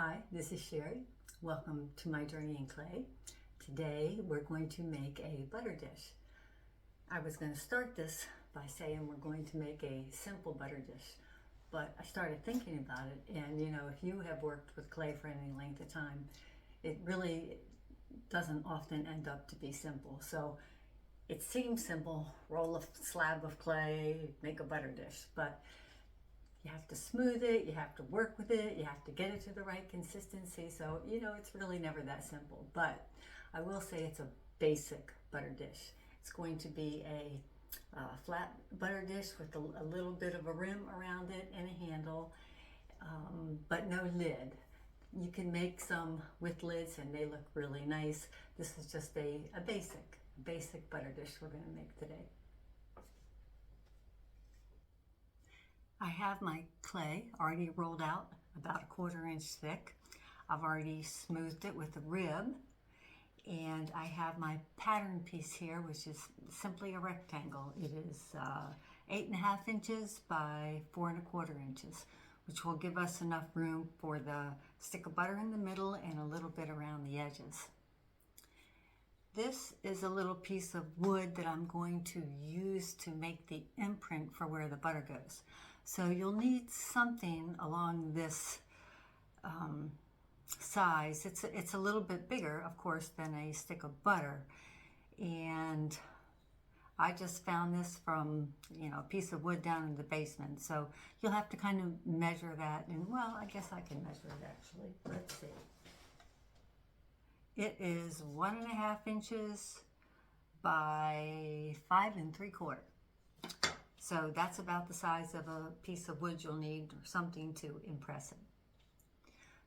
Hi, this is Sherry. Welcome to my journey in clay. Today we're going to make a butter dish. I was going to start this by saying we're going to make a simple butter dish, but I started thinking about it, and if you have worked with clay for any length of time, it really doesn't often end up to be simple. So it seems simple, roll a slab of clay, make a butter dish, but you have to smooth it, you have to work with it, you have to get it to the right consistency. So, it's really never that simple. But I will say it's a basic butter dish. It's going to be a flat butter dish with a little bit of a rim around it and a handle, but no lid. You can make some with lids and they look really nice. This is just a basic butter dish we're going to make today. I have my clay already rolled out about 1/4 inch thick. I've already smoothed it with a rib, and I have my pattern piece here, which is simply a rectangle. It is 8.5 inches by 4.25 inches, which will give us enough room for the stick of butter in the middle and a little bit around the edges. This is a little piece of wood that I'm going to use to make the imprint for where the butter goes. So you'll need something along this size. It's a little bit bigger, of course, than a stick of butter. And I just found this from, a piece of wood down in the basement. So you'll have to kind of measure that. And well, I guess I can measure it actually. Let's see. It is 1.5 inches by 5 3/4. So that's about the size of a piece of wood you'll need, or something to impress it.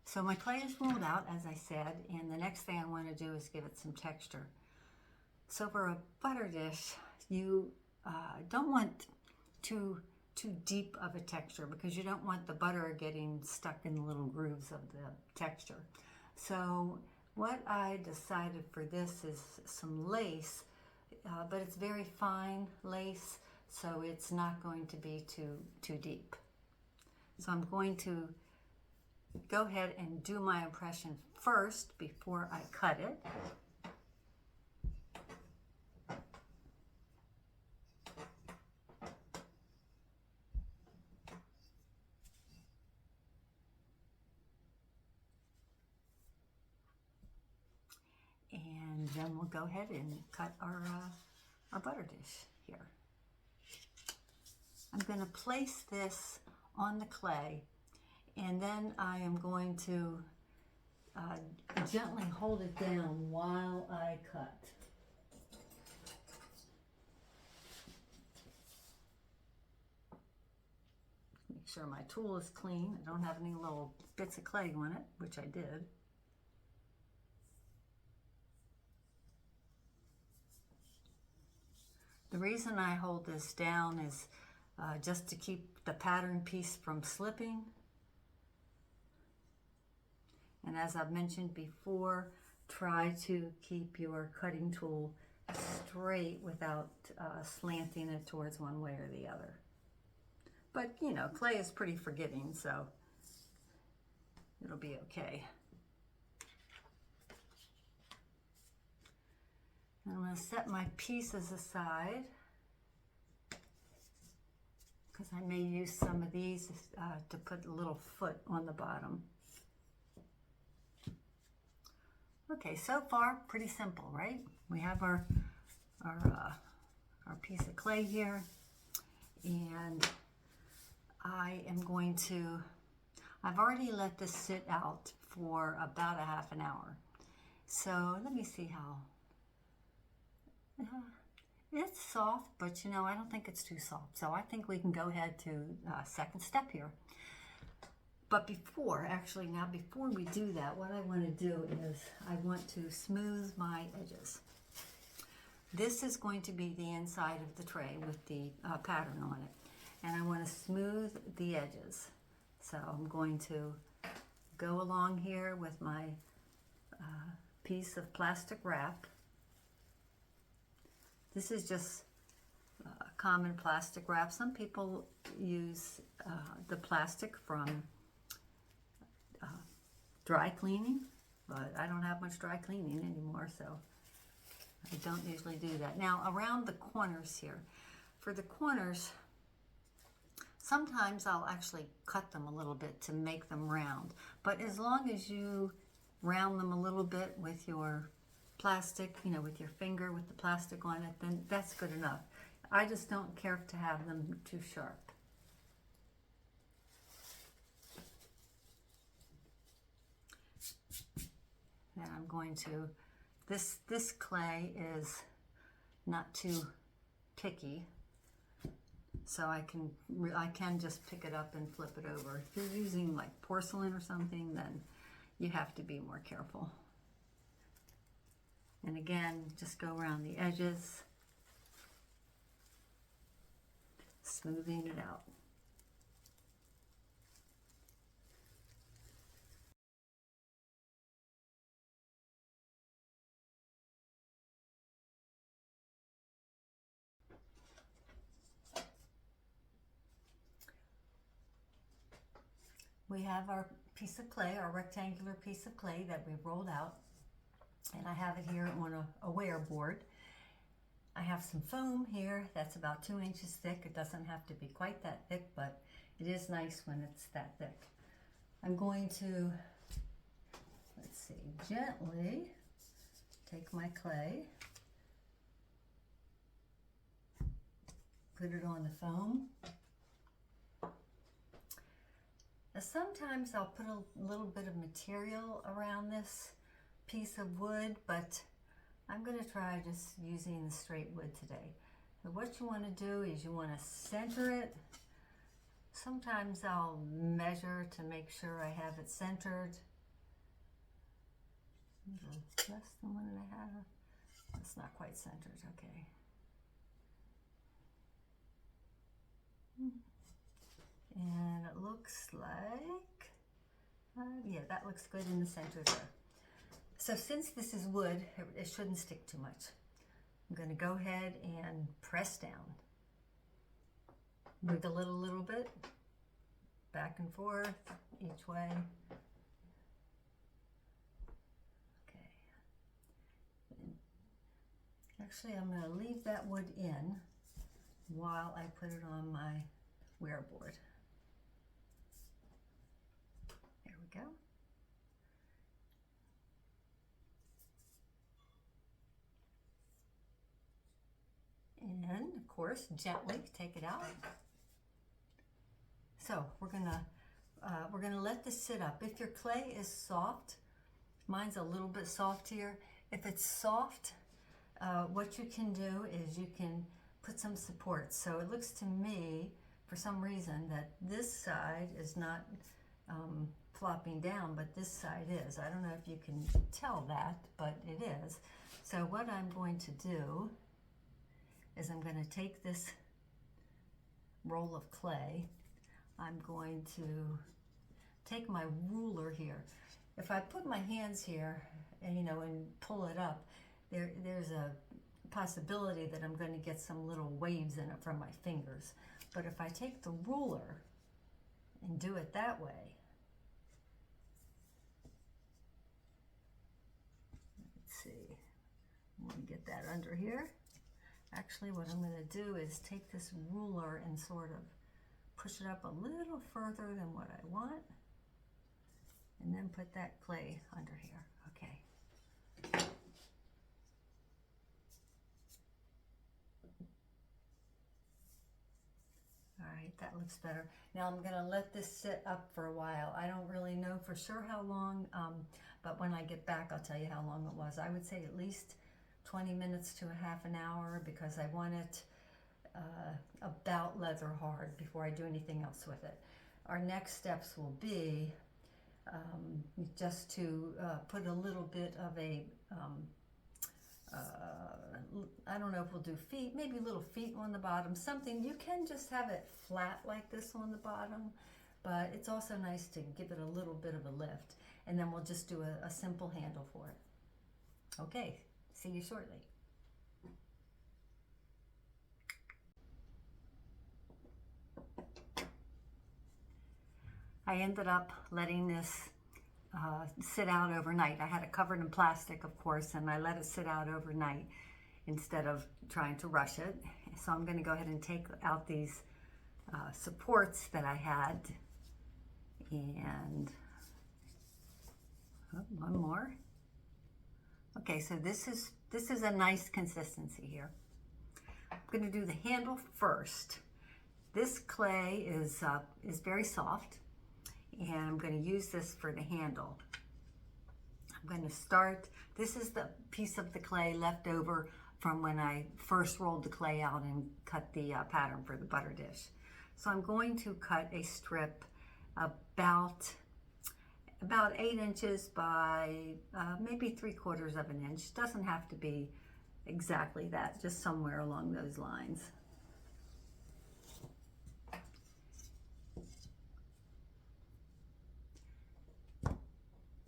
So my clay is rolled out, as I said, and the next thing I want to do is give it some texture. So for a butter dish, you don't want too deep of a texture, because you don't want the butter getting stuck in the little grooves of the texture. So what I decided for this is some lace, but it's very fine lace, so it's not going to be too deep. So I'm going to go ahead and do my impression first before I cut it. And then we'll go ahead and cut our butter dish here. I'm going to place this on the clay, and then I am going to gently hold it down while I cut. Make sure my tool is clean. I don't have any little bits of clay on it, which I did. The reason I hold this down is just to keep the pattern piece from slipping. And as I've mentioned before, try to keep your cutting tool straight without slanting it towards one way or the other. But clay is pretty forgiving, so it'll be okay. I'm going to set my pieces aside, because I may use some of these to put a little foot on the bottom. Okay, so far pretty simple, right? We have our piece of clay here, and I've already let this sit out for about a half an hour. So let me see how. It's soft, but I don't think it's too soft. So I think we can go ahead to second step here. But before we do that, what I want to do is I want to smooth my edges. This is going to be the inside of the tray with the pattern on it. And I want to smooth the edges. So I'm going to go along here with my piece of plastic wrap. This is just common plastic wrap. Some people use the plastic from dry cleaning, but I don't have much dry cleaning anymore, so I don't usually do that. Now around the corners here, for the corners, sometimes I'll actually cut them a little bit to make them round, but as long as you round them a little bit with your plastic, you know, with your finger with the plastic on it, then that's good enough. I just don't care to have them too sharp. Then I'm going to, this clay is not too picky, so I can just pick it up and flip it over. If you're using like porcelain or something, then you have to be more careful. And again, just go around the edges, smoothing it out. We have our piece of clay, our rectangular piece of clay that we've rolled out, and I have it here on a wear board. I have some foam here that's about 2 inches thick. It doesn't have to be quite that thick, but it is nice when it's that thick. I'm going to, let's see, gently take my clay, put it on the foam. Sometimes I'll put a little bit of material around this piece of wood, but I'm going to try just using the straight wood today. So what you want to do is you want to center it. Sometimes I'll measure to make sure I have it centered. Less than 1.5. It's not quite centered, okay. And it looks like, yeah, that looks good in the center there. So since this is wood, it shouldn't stick too much. I'm going to go ahead and press down. Wiggle it a little bit, back and forth, each way. Okay. Actually, I'm going to leave that wood in while I put it on my wear board. There we go. And of course, gently take it out. So we're gonna let this sit up. If your clay is soft, mine's a little bit soft here. If it's soft, what you can do is you can put some supports. So it looks to me, for some reason, that this side is not flopping down, but this side is. I don't know if you can tell that, but it is. So what I'm going to do is I'm going to take this roll of clay. I'm going to take my ruler here. If I put my hands here and, you know, and pull it up, there's a possibility that I'm going to get some little waves in it from my fingers. But if I take the ruler and do it that way, let's see, I'm going to get that under here. Actually, what I'm going to do is take this ruler and sort of push it up a little further than what I want, and then put that clay under here. Okay. All right, that looks better. Now I'm going to let this sit up for a while. I don't really know for sure how long, but when I get back, I'll tell you how long it was. I would say at least 20 minutes to a half an hour, because I want it about leather hard before I do anything else with it. Our next steps will be just to put a little bit of a, I don't know if we'll do feet, maybe little feet on the bottom, something. You can just have it flat like this on the bottom, but it's also nice to give it a little bit of a lift. And then we'll just do a simple handle for it. Okay, see you shortly. I ended up letting this sit out overnight. I had it covered in plastic, of course, and I let it sit out overnight instead of trying to rush it. So I'm going to go ahead and take out these supports that I had, and one more. Okay, so this is a nice consistency here. I'm going to do the handle first. This clay is very soft, and I'm going to use this for the handle. I'm going to start, this is the piece of the clay left over from when I first rolled the clay out and cut the pattern for the butter dish. So I'm going to cut a strip about 8 inches by maybe 3/4 of an inch. Doesn't have to be exactly that, just somewhere along those lines.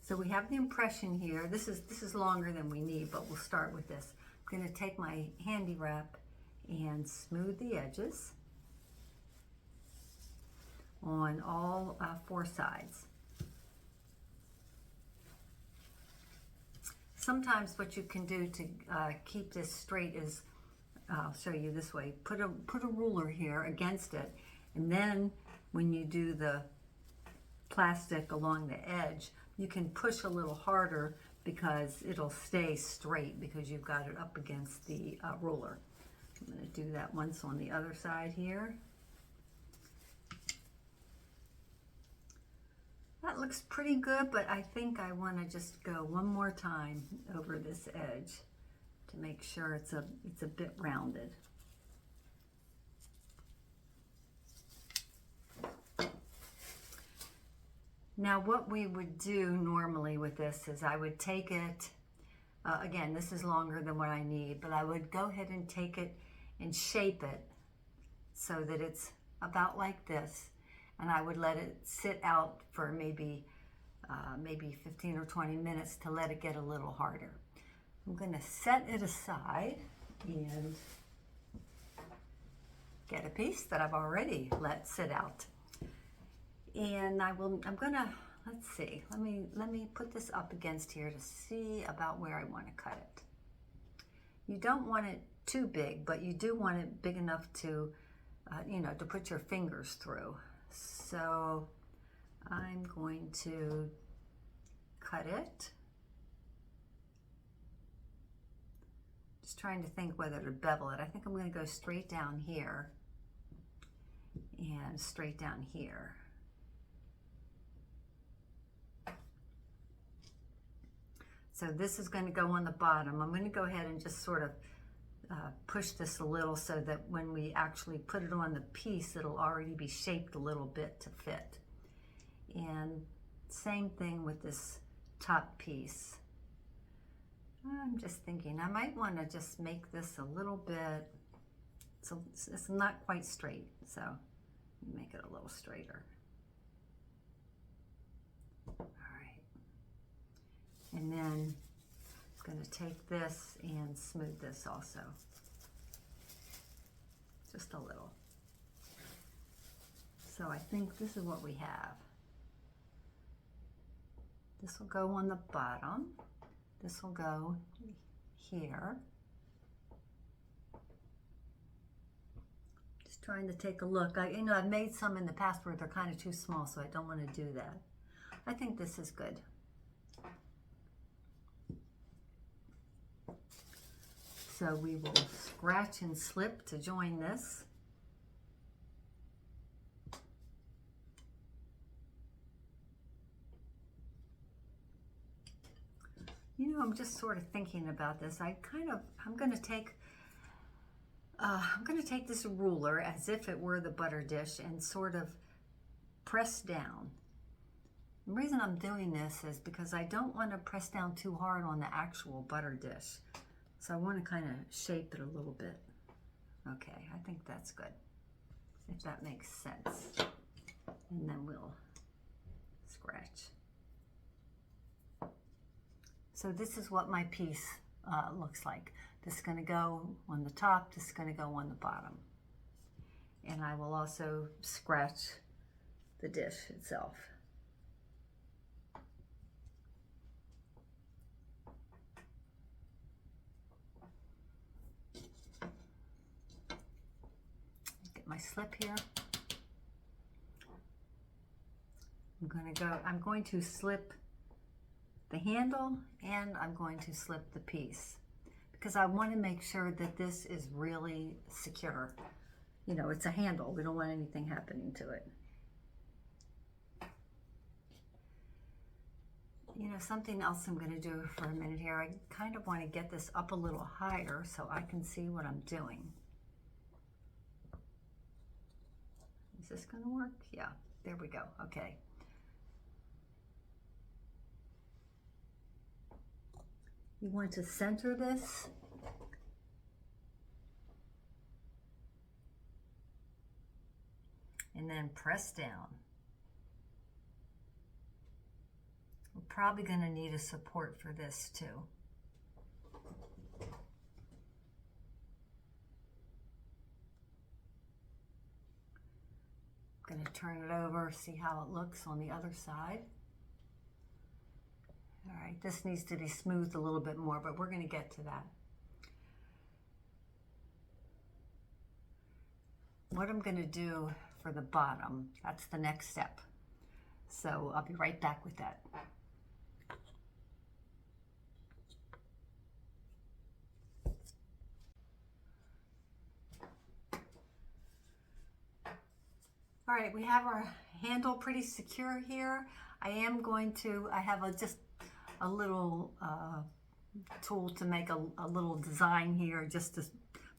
So we have the impression here. This is longer than we need, but we'll start with this. I'm going to take my handy wrap and smooth the edges on all 4 sides. Sometimes what you can do to keep this straight is, I'll show you this way, put a ruler here against it, and then when you do the plastic along the edge, you can push a little harder because it'll stay straight because you've got it up against the ruler. I'm going to do that once on the other side here. That looks pretty good, but I think I want to just go one more time over this edge to make sure it's a bit rounded. Now what we would do normally with this is I would take it, again, this is longer than what I need, but I would go ahead and take it and shape it so that it's about like this. And I would let it sit out for maybe 15 or 20 minutes to let it get a little harder. I'm going to set it aside and get a piece that I've already let sit out. And I'm going to, let's see, let me put this up against here to see about where I want to cut it. You don't want it too big, but you do want it big enough to, to put your fingers through. So I'm going to cut it. Just trying to think whether to bevel it. I think I'm going to go straight down here and straight down here. So this is going to go on the bottom. I'm going to go ahead and just sort of push this a little so that when we actually put it on the piece, it'll already be shaped a little bit to fit. And same thing with this top piece. I'm just thinking I might want to just make this a little bit, so it's not quite straight, so make it a little straighter. All right. And then I'm going to take this and smooth this also. Just a little. So I think this is what we have. This will go on the bottom. This will go here. Just trying to take a look. I've made some in the past where they're kind of too small, so I don't want to do that. I think this is good. So we will scratch and slip to join this. I'm just sort of thinking about this. I'm going to take this ruler as if it were the butter dish and sort of press down. The reason I'm doing this is because I don't want to press down too hard on the actual butter dish. So I want to kind of shape it a little bit. Okay, I think that's good, if that makes sense. And then we'll scratch. So this is what my piece looks like. This is going to go on the top, this is going to go on the bottom. And I will also scratch the dish itself. my slip here. I'm going to slip the handle and I'm going to slip the piece because I want to make sure that this is really secure. You know, it's a handle. We don't want anything happening to it. You know, something else I'm going to do for a minute here, I kind of want to get this up a little higher so I can see what I'm doing. Is this going to work? Yeah, there we go. Okay. You want to center this. And then press down. We're probably going to need a support for this too. I'm going to turn it over, see how it looks on the other side. All right, this needs to be smoothed a little bit more, but we're going to get to that. What I'm going to do for the bottom, that's the next step. So I'll be right back with that. All right, we have our handle pretty secure here. I have just a little tool to make a little design here, just to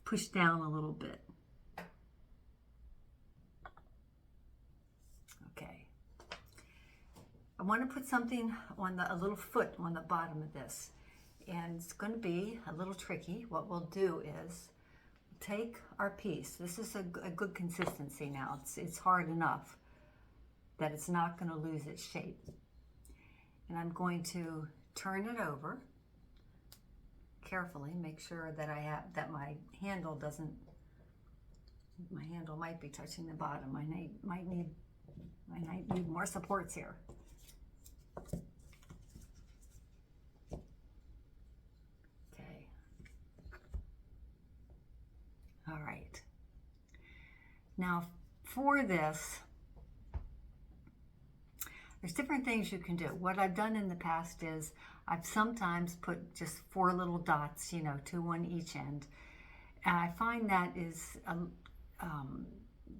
push down a little bit. Okay. I want to put something on a little foot on the bottom of this. And it's going to be a little tricky. What we'll do is take our piece. This is a good consistency now. It's hard enough that it's not going to lose its shape. And I'm going to turn it over carefully, make sure that my handle might be touching the bottom. I might need more supports here. Okay. All right. Now for this, there's different things you can do. What I've done in the past is I've sometimes put just 4 little dots, you know, 2 on each end. And I find that is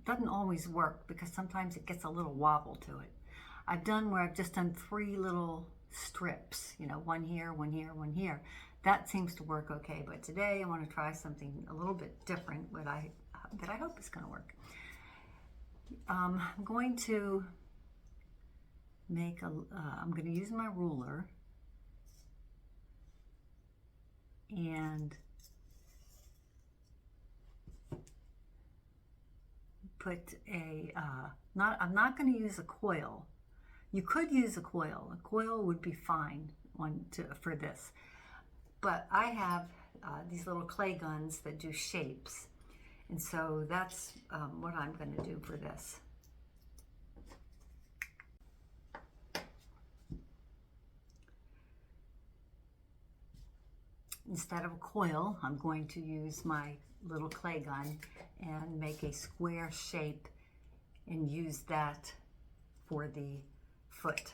doesn't always work because sometimes it gets a little wobble to it. I've done where I've just done 3 little strips, you know, 1 here, 1 here, 1 here. That seems to work okay, but today I want to try something a little bit different that I hope is going to work. I'm going to make I'm going to use my ruler and put I'm not going to use a coil. You could use a coil. A coil would be fine for this. But I have these little clay guns that do shapes. And so that's what I'm going to do for this. Instead of a coil, I'm going to use my little clay gun and make a square shape and use that for the foot.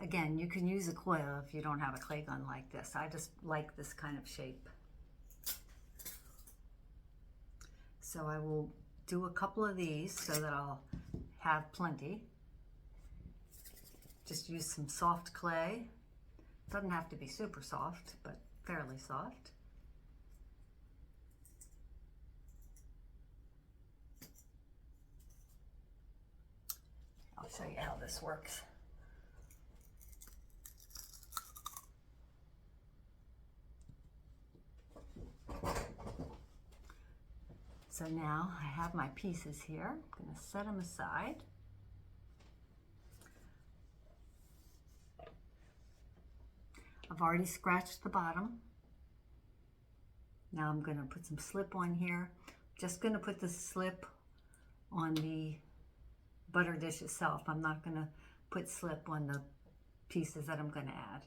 Again, you can use a coil if you don't have a clay gun like this. I just like this kind of shape. So I will do a couple of these so that I'll have plenty. Just use some soft clay. Doesn't have to be super soft, but fairly soft. I'll show you how this works. So now I have my pieces here. I'm going to set them aside. I've already scratched the bottom. Now I'm going to put some slip on here. Just going to put the slip on the butter dish itself. I'm not going to put slip on the pieces that I'm going to add.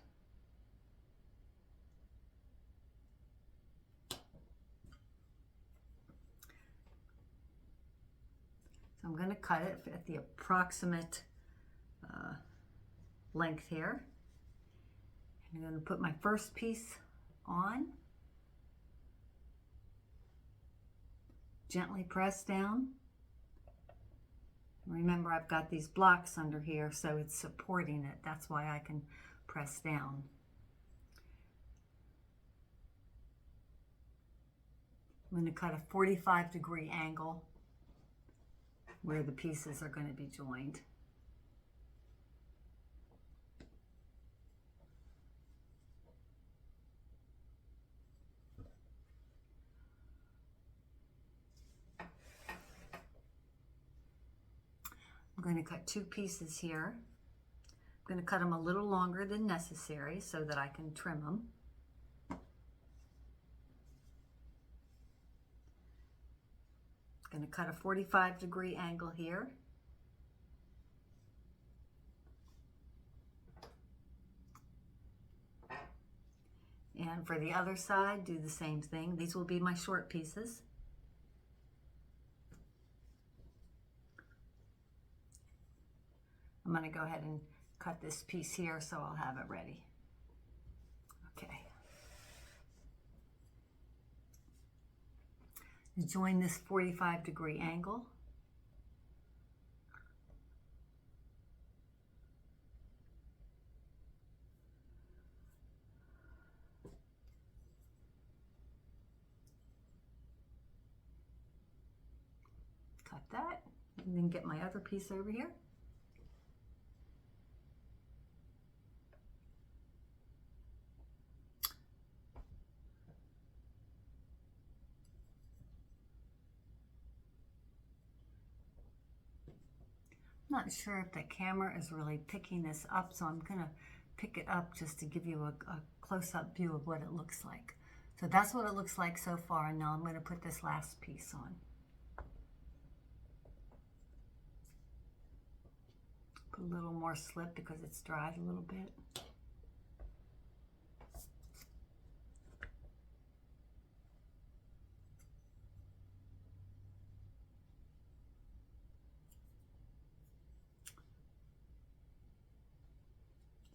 I'm going to cut it at the approximate length here. I'm going to put my first piece on, gently press down. Remember, I've got these blocks under here, so it's supporting it. That's why I can press down. I'm going to cut a 45-degree angle where the pieces are going to be joined. I'm going to cut two pieces here. I'm going to cut them a little longer than necessary so that I can trim them. I'm going to cut a 45-degree angle here. And for the other side, do the same thing. These will be my short pieces. I'm going to go ahead and cut this piece here so I'll have it ready. Okay. Join this 45-degree angle. Cut that, and then get my other piece over here. I'm not sure if the camera is really picking this up, so I'm going to pick it up just to give you a close-up view of what it looks like. So that's what it looks like so far, and now I'm going to put this last piece on. Put a little more slip because it's dried a little bit.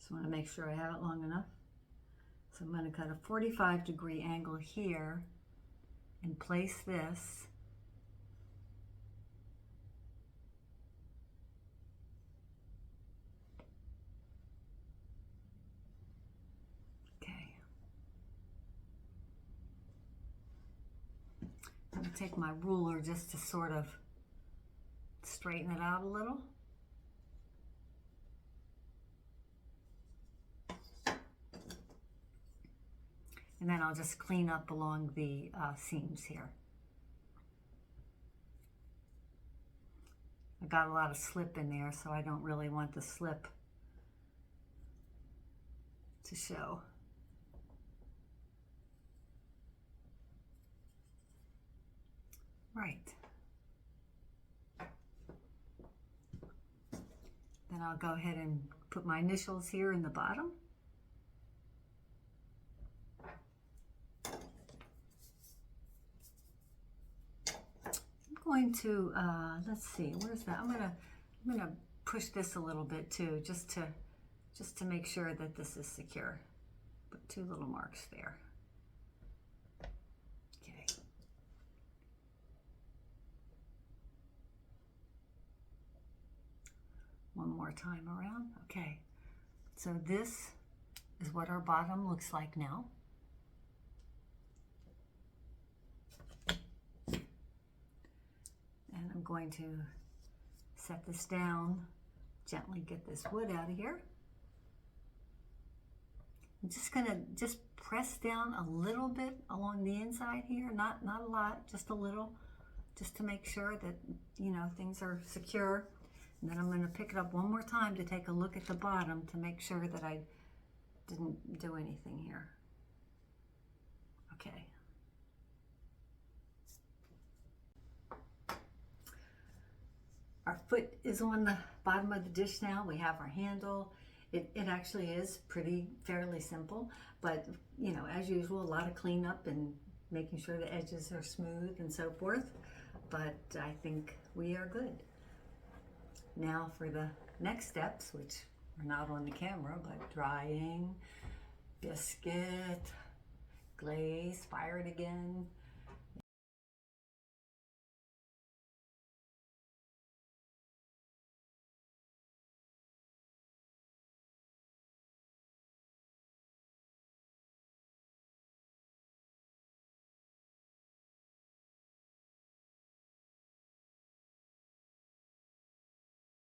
I want to make sure I have it long enough. So I'm going to cut a 45-degree angle here and place this okay. I'm going to take my ruler just to sort of straighten it out a little. And then I'll just clean up along the seams here. I got a lot of slip in there, so I don't really want the slip to show. Right. Then I'll go ahead and put my initials here in the bottom. Going to let's see, where's that? I'm gonna push this a little bit too, just to make sure that this is secure. Put two little marks there. Okay. One more time around. Okay. So this is what our bottom looks like now. And I'm going to set this down, gently get this wood out of here. I'm just going to press down a little bit along the inside here, not a lot, just a little, just to make sure that, you know, things are secure. And then I'm going to pick it up one more time to take a look at the bottom to make sure that I didn't do anything here. Okay. Our foot is on the bottom of the dish now. We have our handle. It actually is fairly simple, but you know, as usual, a lot of cleanup and making sure the edges are smooth and so forth. But I think we are good. Now for the next steps, which are not on the camera, but drying, biscuit, glaze, fire it again,